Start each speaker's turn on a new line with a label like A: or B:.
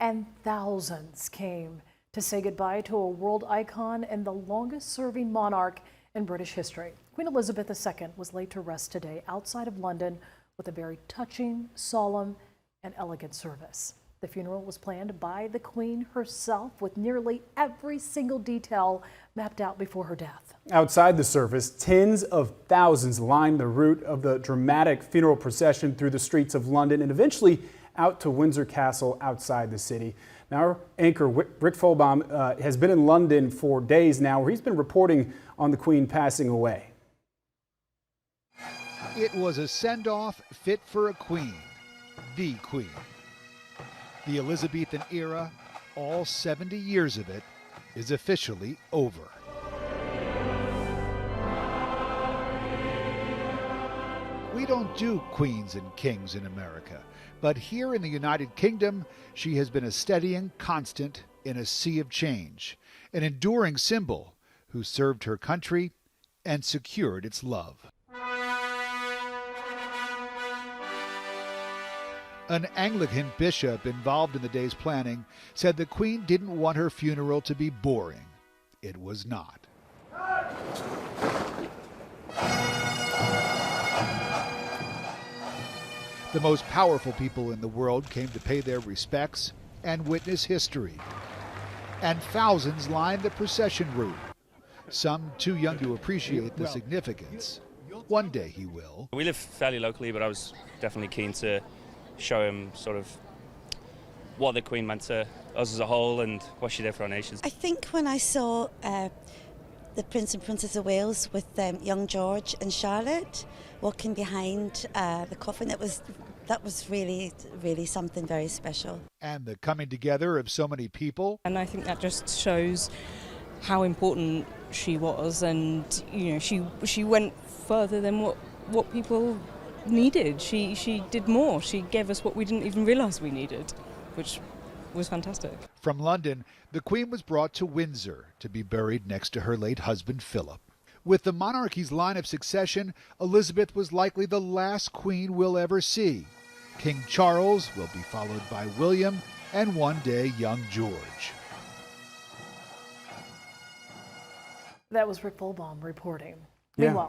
A: And thousands came to say goodbye to a world icon and the longest-serving monarch in British history. Queen Elizabeth II was laid to rest today outside of London with a very touching, solemn, and elegant service. The funeral was planned by the Queen herself with nearly every single detail mapped out before her death.
B: Outside the service, tens of thousands lined the route of the dramatic funeral procession through the streets of London and eventually out to Windsor Castle outside the city. Now, our anchor Rick Folbaum has been in London for days now, where he's been reporting on the Queen passing away.
C: It was a send-off fit for a queen, the Queen. The Elizabethan era, all 70 years of it, is officially over. We don't do queens and kings in America, but here in the United Kingdom, she has been a steadying constant in a sea of change, an enduring symbol who served her country and secured its love. An Anglican bishop involved in the day's planning said the Queen didn't want her funeral to be boring. It was not. The most powerful people in the world came to pay their respects and witness history. And thousands lined the procession route, some too young to appreciate the significance. One day he will.
D: We live fairly locally, but I was definitely keen to show him sort of what the Queen meant to us as a whole and what she did for our nations.
E: I think when I saw the Prince and Princess of Wales with young George and Charlotte walking behind the coffin, that was really, really something very special.
C: And the coming together of so many people.
F: And I think that just shows how important she was, and you know, she went further than what people needed. She did more. She gave us what we didn't even realize we needed, which was fantastic.
C: From London, the Queen was brought to Windsor to be buried next to her late husband Philip. With the monarchy's line of succession, Elizabeth was likely the last queen we'll ever see. King Charles will be followed by William and one day young George.
A: That was Rick Folbaum reporting.
B: Yeah.
A: Meanwhile,